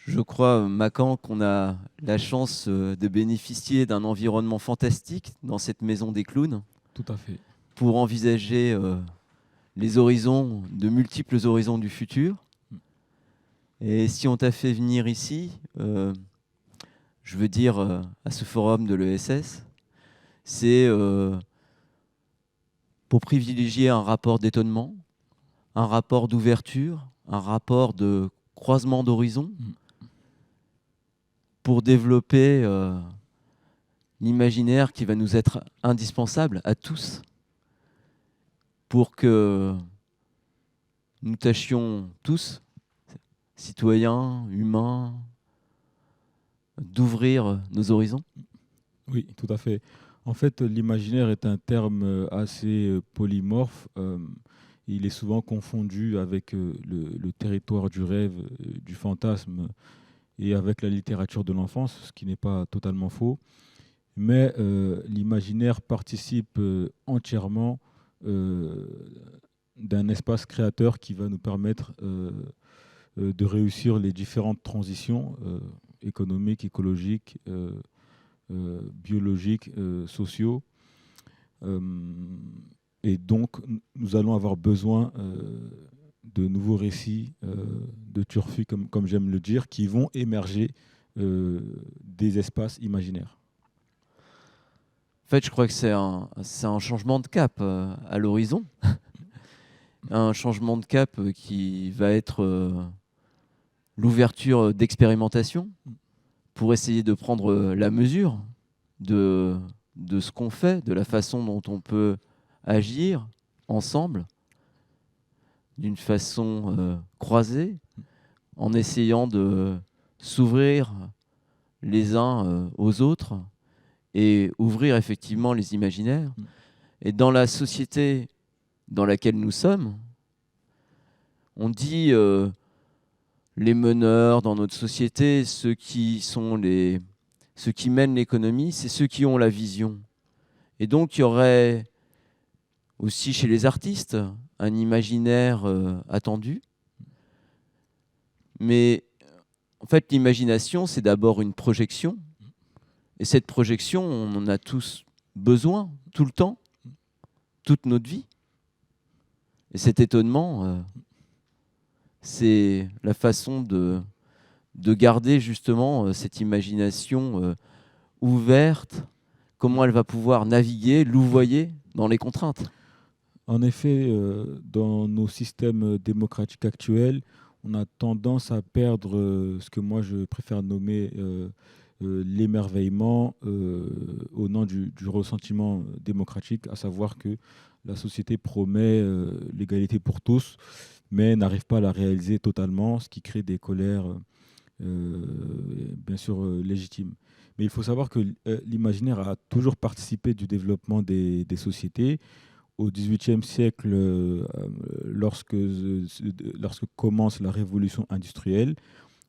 Je crois, Macan, qu'on a la chance de bénéficier d'un environnement fantastique dans cette maison des clowns Tout à fait. pour envisager les horizons, de multiples horizons du futur. Et si on t'a fait venir ici, je veux dire à ce forum de l'ESS, c'est pour privilégier un rapport d'étonnement, un rapport d'ouverture, un rapport de croisement d'horizons, Mm. pour développer l'imaginaire qui va nous être indispensable à tous pour que nous tâchions tous, citoyens, humains, d'ouvrir nos horizons. Oui, tout à fait. En fait, l'imaginaire est un terme assez polymorphe. Il est souvent confondu avec le territoire du rêve, du fantasme et avec la littérature de l'enfance, ce qui n'est pas totalement faux. Mais l'imaginaire participe entièrement euh, d'un espace créateur qui va nous permettre de réussir les différentes transitions économiques, écologiques, biologiques, sociaux. Euh, et donc, nous allons avoir besoin de nouveaux récits de turfu, comme j'aime le dire, qui vont émerger des espaces imaginaires. En fait, je crois que c'est un changement de cap à l'horizon, un changement de cap qui va être l'ouverture d'expérimentation pour essayer de prendre la mesure de, de ce qu'on fait, de la façon dont on peut agir ensemble, d'une façon croisée, en essayant de s'ouvrir les uns aux autres et ouvrir effectivement les imaginaires. Et dans la société dans laquelle nous sommes, on dit les meneurs dans notre société, ceux qui mènent l'économie, c'est ceux qui ont la vision. Et donc il y aurait aussi chez les artistes un imaginaire attendu. Mais en fait, l'imagination, c'est d'abord une projection. Et cette projection, on en a tous besoin, tout le temps, toute notre vie. Et cet étonnement, c'est la façon de garder justement cette imagination ouverte, comment elle va pouvoir naviguer, louvoyer dans les contraintes. En effet, dans nos systèmes démocratiques actuels, on a tendance à perdre ce que moi je préfère nommer l'émerveillement au nom du ressentiment démocratique, à savoir que la société promet l'égalité pour tous, mais n'arrive pas à la réaliser totalement, ce qui crée des colères bien sûr légitimes. Mais il faut savoir que l'imaginaire a toujours participé du développement des sociétés. Au XVIIIe siècle, lorsque commence la révolution industrielle,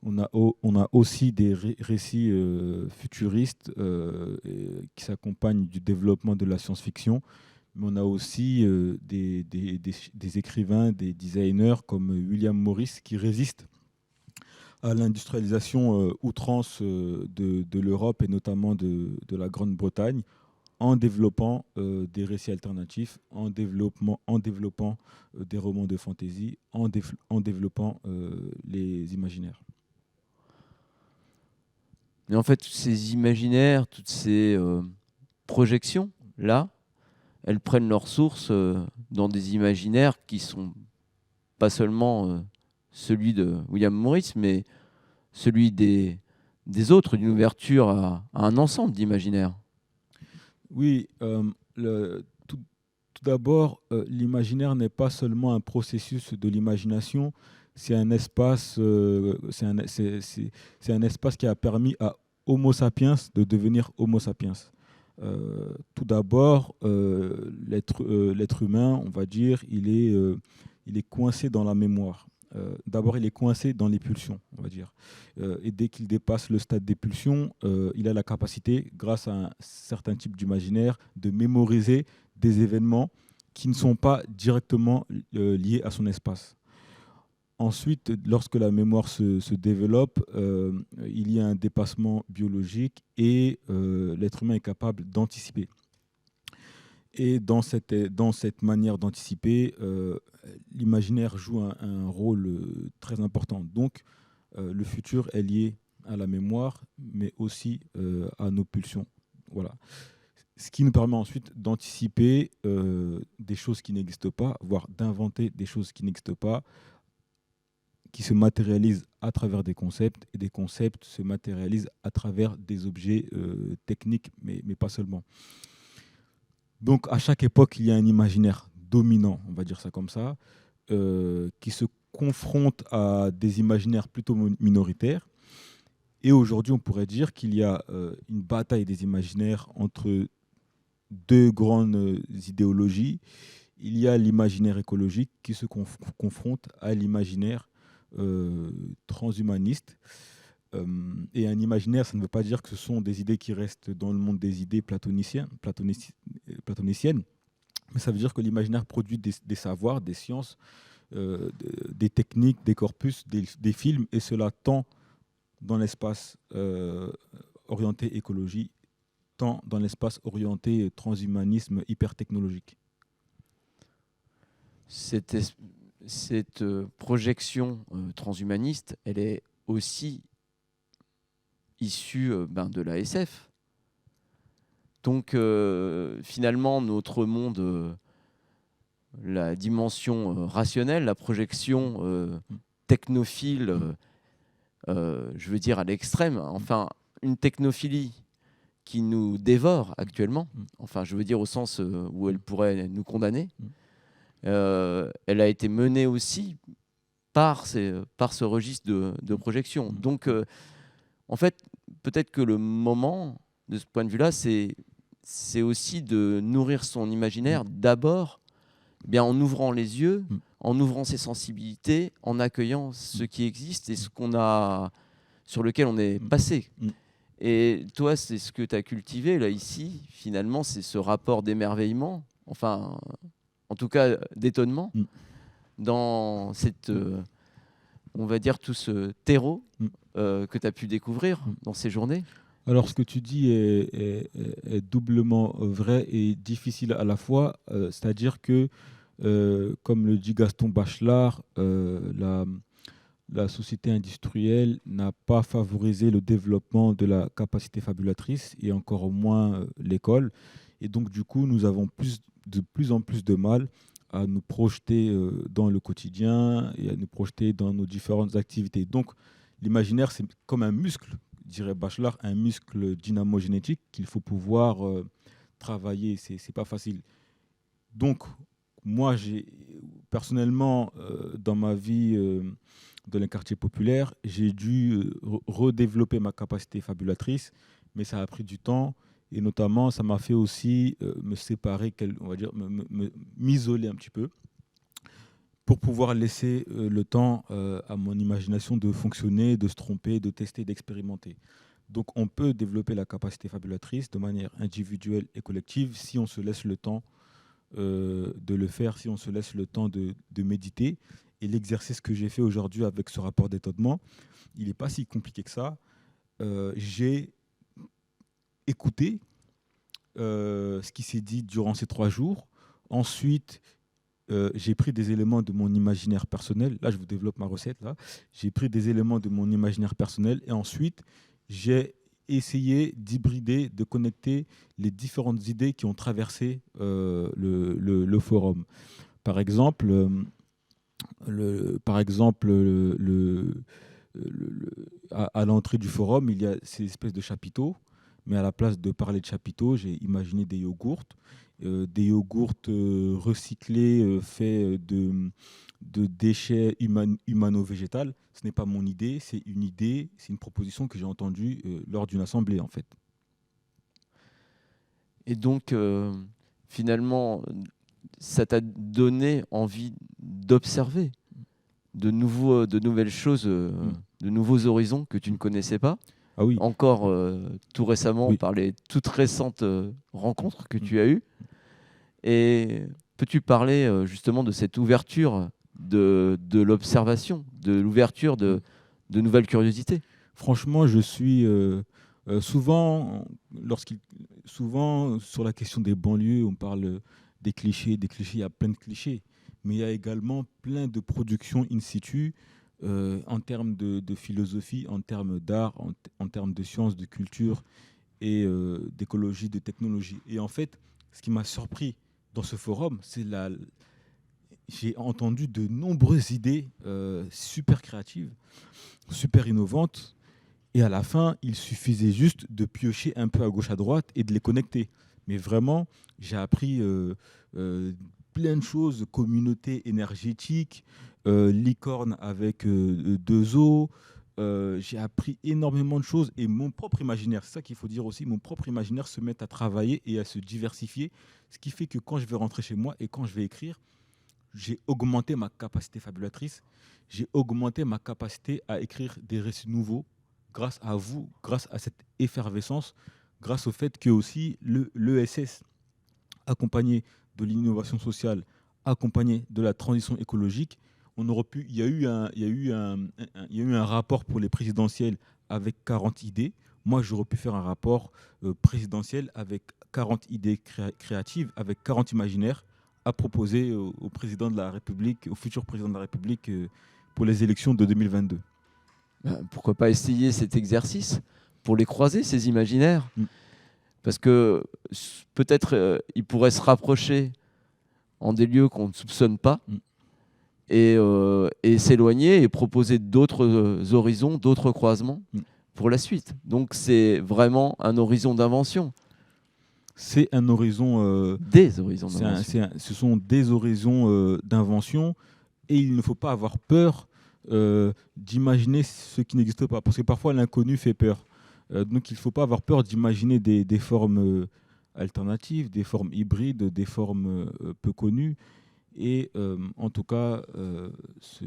on a aussi des récits futuristes qui s'accompagnent du développement de la science-fiction, mais on a aussi des écrivains, des designers comme William Morris qui résistent à l'industrialisation outrance de l'Europe et notamment de la Grande-Bretagne en développant des récits alternatifs, en développant des romans de fantasy, en développant les imaginaires. Mais en fait, tous ces imaginaires, toutes ces projections-là, elles prennent leur source dans des imaginaires qui sont pas seulement celui de William Morris, mais celui des autres, d'une ouverture à un ensemble d'imaginaires. Oui, tout d'abord, l'imaginaire n'est pas seulement un processus de l'imagination, c'est un espace, c'est un espace qui a permis à Homo sapiens de devenir Homo sapiens. Tout d'abord, l'être humain, on va dire, il est coincé dans la mémoire. D'abord, il est coincé dans les pulsions, on va dire. Et dès qu'il dépasse le stade des pulsions, il a la capacité, grâce à un certain type d'imaginaire, de mémoriser des événements qui ne sont pas directement liés à son espace. Ensuite, lorsque la mémoire se développe, il y a un dépassement biologique et l'être humain est capable d'anticiper. Et dans cette manière d'anticiper, l'imaginaire joue un rôle très important. Donc, le futur est lié à la mémoire, mais aussi à nos pulsions. Voilà. Ce qui nous permet ensuite d'anticiper des choses qui n'existent pas, voire d'inventer des choses qui n'existent pas, qui se matérialisent à travers des concepts, et des concepts se matérialisent à travers des objets techniques, mais pas seulement. Donc, à chaque époque, il y a un imaginaire dominant, on va dire ça comme ça, qui se confronte à des imaginaires plutôt minoritaires. Et aujourd'hui, on pourrait dire qu'il y a une bataille des imaginaires entre deux grandes idéologies. Il y a l'imaginaire écologique qui se confronte à l'imaginaire transhumaniste. Et un imaginaire, ça ne veut pas dire que ce sont des idées qui restent dans le monde des idées platoniciennes, mais ça veut dire que l'imaginaire produit des savoirs, des sciences, des techniques, des corpus, des films, et cela tant dans l'espace orienté écologie, tant dans l'espace orienté transhumanisme hypertechnologique. Cette projection transhumaniste, elle est aussi issue de la SF. Donc finalement, notre monde, la dimension rationnelle, la projection technophile, je veux dire à l'extrême, enfin une technophilie qui nous dévore actuellement, enfin je veux dire au sens où elle pourrait nous condamner, elle a été menée aussi par ce registre de projection. Donc en fait, peut-être que le moment, de ce point de vue-là, c'est aussi de nourrir son imaginaire d'abord en ouvrant les yeux, en ouvrant ses sensibilités, en accueillant ce qui existe et ce qu'on a, sur lequel on est passé. Et toi, c'est ce que tu as cultivé là ici, finalement, c'est ce rapport d'émerveillement, enfin, en tout cas d'étonnement, dans cette, on va dire, tout ce terreau que tu as pu découvrir dans ces journées. Alors, ce que tu dis est doublement vrai et difficile à la fois. C'est-à-dire que, comme le dit Gaston Bachelard, la société industrielle n'a pas favorisé le développement de la capacité fabulatrice et encore moins l'école. Et donc, du coup, nous avons de plus en plus de mal à nous projeter dans le quotidien et à nous projeter dans nos différentes activités. Donc, l'imaginaire, c'est comme un muscle, dirait Bachelard, un muscle dynamogénétique qu'il faut pouvoir travailler. C'est pas facile. Donc, moi, personnellement, dans ma vie dans les quartiers populaires, j'ai dû redévelopper ma capacité fabulatrice, mais ça a pris du temps. Et notamment, ça m'a fait aussi me séparer, on va dire, m'isoler un petit peu pour pouvoir laisser le temps à mon imagination de fonctionner, de se tromper, de tester, d'expérimenter. Donc, on peut développer la capacité fabulatrice de manière individuelle et collective si on se laisse le temps de le faire, si on se laisse le temps de méditer. Et l'exercice que j'ai fait aujourd'hui avec ce rapport d'étonnement, il n'est pas si compliqué que ça. J'ai écouté ce qui s'est dit durant ces 3 jours. Ensuite, j'ai pris des éléments de mon imaginaire personnel. Là, je vous développe ma recette. Là. J'ai pris des éléments de mon imaginaire personnel et ensuite, j'ai essayé d'hybrider, de connecter les différentes idées qui ont traversé le forum. Par exemple, à l'entrée du forum, il y a ces espèces de chapiteaux, mais à la place de parler de chapiteaux, j'ai imaginé des yogourts, recyclés, faits de déchets humano-végétales. Ce n'est pas mon idée, c'est une proposition que j'ai entendue lors d'une assemblée, en fait. Et donc, finalement, ça t'a donné envie d'observer de nouvelles choses, de nouveaux horizons que tu ne connaissais pas. Ah oui. Encore tout récemment, Oui. par les toutes récentes rencontres que tu as eues. Et peux-tu parler justement de cette ouverture de l'observation, de l'ouverture de nouvelles curiosités. Franchement, je suis souvent, souvent sur la question des banlieues, on parle des clichés, il y a plein de clichés, mais il y a également plein de productions in situ en termes de philosophie, en termes d'art, en termes de sciences, de culture et d'écologie, de technologie. Et en fait, ce qui m'a surpris dans ce forum, j'ai entendu de nombreuses idées super créatives, super innovantes. Et à la fin, il suffisait juste de piocher un peu à gauche, à droite et de les connecter. Mais vraiment, j'ai appris plein de choses, communauté énergétique, licorne avec deux os. J'ai appris énormément de choses et mon propre imaginaire, c'est ça qu'il faut dire aussi, mon propre imaginaire se met à travailler et à se diversifier, ce qui fait que quand je vais rentrer chez moi et quand je vais écrire, j'ai augmenté ma capacité fabulatrice, j'ai augmenté ma capacité à écrire des récits nouveaux grâce à vous, grâce à cette effervescence, grâce au fait que aussi l'ESS, accompagné de l'innovation sociale, accompagné de la transition écologique, il y a eu un rapport pour les présidentielles avec 40 idées. Moi, j'aurais pu faire un rapport présidentiel avec 40 idées créatives, avec 40 imaginaires à proposer au président de la République, au futur président de la République pour les élections de 2022. Pourquoi pas essayer cet exercice pour les croiser, ces imaginaires? Parce que peut-être ils pourraient se rapprocher en des lieux qu'on ne soupçonne pas et s'éloigner et proposer d'autres horizons, d'autres croisements pour la suite. Donc c'est vraiment un horizon d'invention. C'est un horizon... des horizons d'invention. Ce sont des horizons d'invention et il ne faut pas avoir peur d'imaginer ce qui n'existe pas. Parce que parfois l'inconnu fait peur. Donc il ne faut pas avoir peur d'imaginer des formes alternatives, des formes hybrides, des formes peu connues. Et en tout cas, ce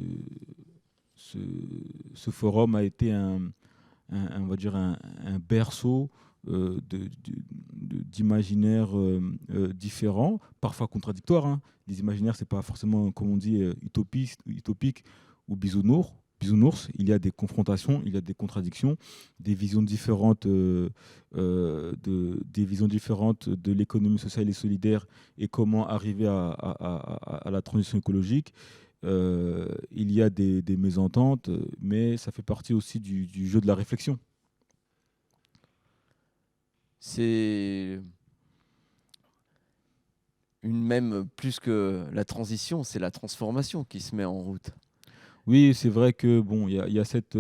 forum a été on va dire un berceau d'imaginaires différents, parfois contradictoires. Hein. Les imaginaires, ce n'est pas forcément, comme on dit, utopique ou bisounours. Il y a des confrontations, il y a des contradictions, des visions différentes, des visions différentes de l'économie sociale et solidaire et comment arriver à la transition écologique. Il y a des mésententes, mais ça fait partie aussi du jeu de la réflexion. C'est même plus que la transition, c'est la transformation qui se met en route. Oui, c'est vrai que bon, il y a cette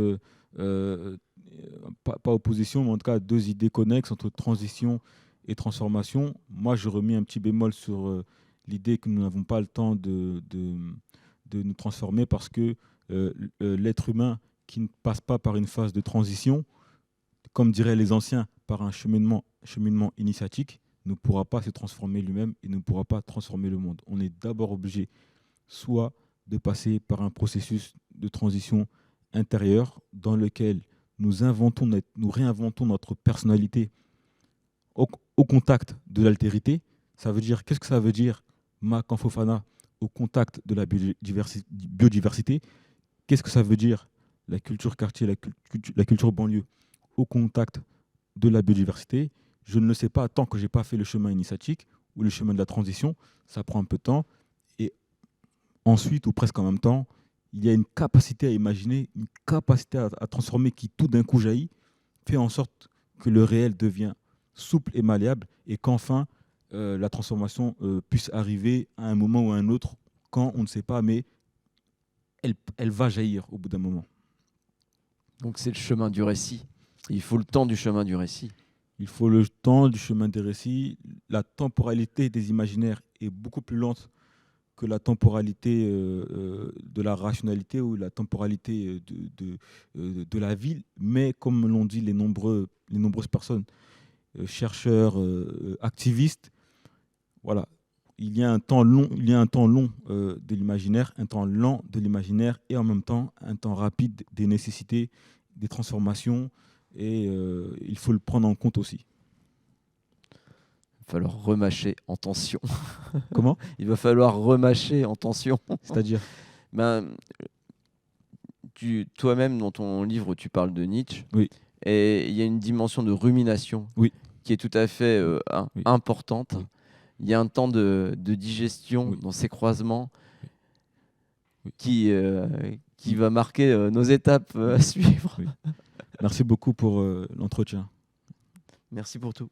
pas opposition, mais en tout cas deux idées connexes entre transition et transformation. Moi, je remets un petit bémol sur l'idée que nous n'avons pas le temps de nous transformer parce que l'être humain qui ne passe pas par une phase de transition, comme diraient les anciens, par un cheminement initiatique, ne pourra pas se transformer lui-même et ne pourra pas transformer le monde. On est d'abord obligé soit de passer par un processus de transition intérieure dans lequel nous réinventons notre personnalité au contact de l'altérité. Ça veut dire, qu'est-ce que ça veut dire, Makan Fofana, au contact de la biodiversité? Qu'est-ce que ça veut dire, la culture quartier, la culture banlieue, au contact de la biodiversité? Je ne le sais pas tant que je n'ai pas fait le chemin initiatique ou le chemin de la transition. Ça prend un peu de temps. Et ensuite, ou presque en même temps, il y a une capacité à imaginer, une capacité à transformer qui tout d'un coup jaillit, fait en sorte que le réel devient souple et malléable et qu'enfin la transformation puisse arriver à un moment ou à un autre, quand on ne sait pas, mais elle va jaillir au bout d'un moment. Donc c'est le chemin du récit. Il faut le temps du chemin du récit. Il faut le temps du chemin des récits. La temporalité des imaginaires est beaucoup plus lente que la temporalité de la rationalité ou la temporalité de la ville. Mais comme l'ont dit les nombreuses personnes, chercheurs, activistes, voilà, il y a un temps long de l'imaginaire, un temps lent de l'imaginaire et en même temps un temps rapide des nécessités, des transformations. Et il faut le prendre en compte aussi. Il va falloir remâcher en tension. Comment ? Il va falloir remâcher en tension. C'est-à-dire ? Ben, toi-même, dans ton livre, tu parles de Nietzsche. Oui. Et il y a une dimension de rumination Oui. qui est tout à fait Oui. importante. Oui. Il y a un temps de digestion Oui. dans ces croisements Oui. qui va marquer nos étapes à suivre. Oui. Merci beaucoup pour l'entretien. Merci pour tout.